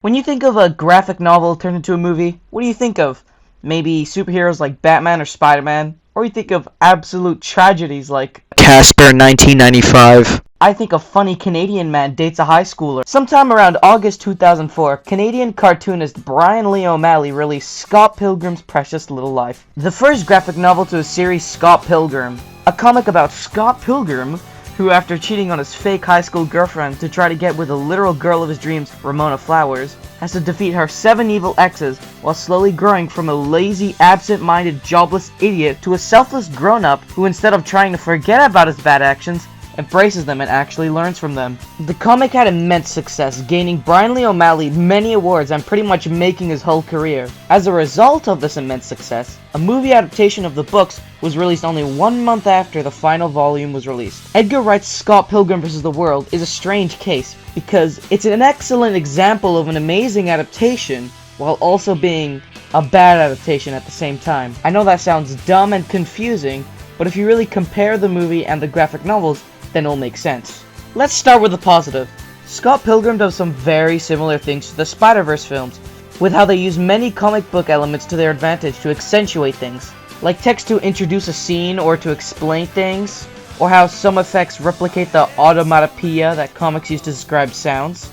When you think of a graphic novel turned into a movie, what do you think of? Maybe superheroes like Batman or Spider-Man? Or you think of absolute tragedies like Casper 1995. I think a funny Canadian man dates a high schooler. Sometime around August 2004, Canadian cartoonist Brian Lee O'Malley released Scott Pilgrim's Precious Little Life, the first graphic novel to a series Scott Pilgrim, a comic about Scott Pilgrim, who after cheating on his fake high school girlfriend to try to get with the literal girl of his dreams, Ramona Flowers, has to defeat her 7 evil exes while slowly growing from a lazy, absent-minded, jobless idiot to a selfless grown-up who instead of trying to forget about his bad actions, embraces them and actually learns from them. The comic had immense success, gaining Brian Lee O'Malley many awards and pretty much making his whole career. As a result of this immense success, a movie adaptation of the books was released only 1 month after the final volume was released. Edgar Wright's Scott Pilgrim vs. the World is a strange case because it's an excellent example of an amazing adaptation while also being a bad adaptation at the same time. I know that sounds dumb and confusing, but if you really compare the movie and the graphic novels, then it'll make sense. Let's start with the positive. Scott Pilgrim does some very similar things to the Spider-Verse films, with how they use many comic book elements to their advantage to accentuate things, like text to introduce a scene or to explain things, or how some effects replicate the automatopoeia that comics use to describe sounds,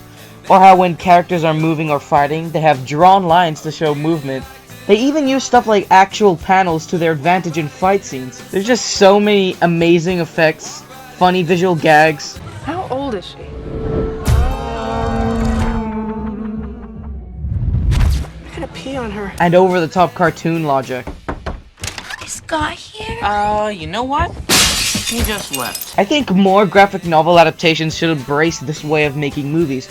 or how when characters are moving or fighting, they have drawn lines to show movement. They even use stuff like actual panels to their advantage in fight scenes. There's just so many amazing effects, funny visual gags. How old is she? I'm gonna pee on her. And over-the-top cartoon logic. Is Scott here? You know what? He just left. I think more graphic novel adaptations should embrace this way of making movies,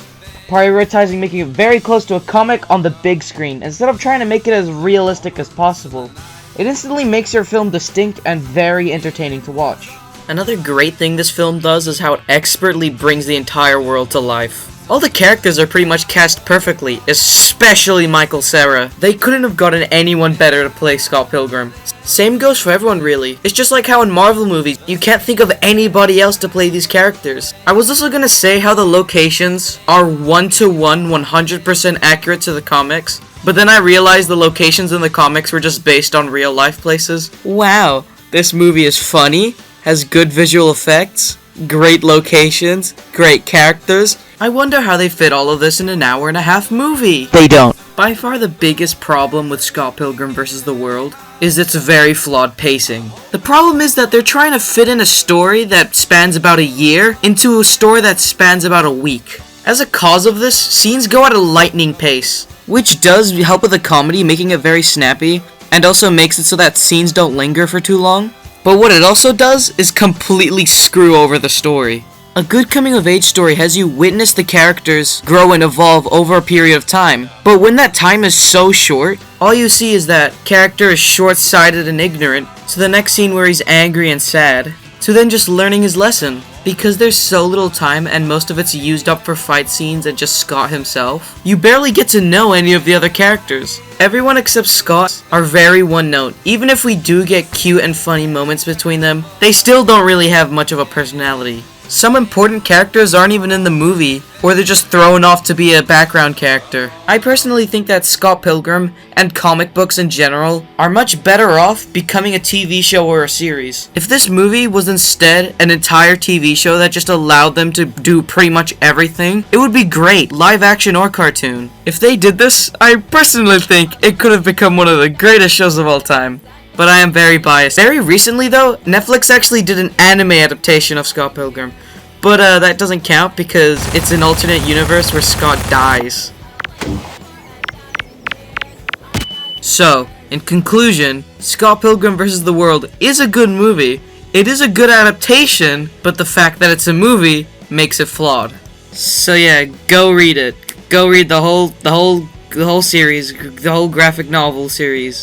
prioritizing making it very close to a comic on the big screen, instead of trying to make it as realistic as possible. It instantly makes your film distinct and very entertaining to watch. Another great thing this film does is how it expertly brings the entire world to life. All the characters are pretty much cast perfectly, especially Michael Cera. They couldn't have gotten anyone better to play Scott Pilgrim. Same goes for everyone really. It's just like how in Marvel movies, you can't think of anybody else to play these characters. I was also gonna say how the locations are 1-to-1, 100% accurate to the comics, but then I realized the locations in the comics were just based on real life places. Wow, this movie is funny, has good visual effects, great locations, great characters. I wonder how they fit all of this in an hour-and-a-half movie. They don't. By far the biggest problem with Scott Pilgrim vs. the World is its very flawed pacing. The problem is that they're trying to fit in a story that spans about a year into a story that spans about a week. As a cause of this, scenes go at a lightning pace, which does help with the comedy, making it very snappy, and also makes it so that scenes don't linger for too long. But what it also does is completely screw over the story. A good coming-of-age story has you witness the characters grow and evolve over a period of time. But when that time is so short, all you see is that character is short-sighted and ignorant, to the next scene where he's angry and sad, to then just learning his lesson. Because there's so little time and most of it's used up for fight scenes and just Scott himself, you barely get to know any of the other characters. Everyone except Scott are very one-note. Even if we do get cute and funny moments between them, they still don't really have much of a personality. Some important characters aren't even in the movie, or they're just thrown off to be a background character. I personally think that Scott Pilgrim, and comic books in general, are much better off becoming a TV show or a series. If this movie was instead an entire TV show that just allowed them to do pretty much everything, it would be great, live action or cartoon. If they did this, I personally think it could have become one of the greatest shows of all time. But I am very biased. Very recently though, Netflix actually did an anime adaptation of Scott Pilgrim. But that doesn't count because it's an alternate universe where Scott dies. So, in conclusion, Scott Pilgrim vs. the World is a good movie. It is a good adaptation, but the fact that it's a movie makes it flawed. So yeah, go read it. Go read the whole series, the whole graphic novel series.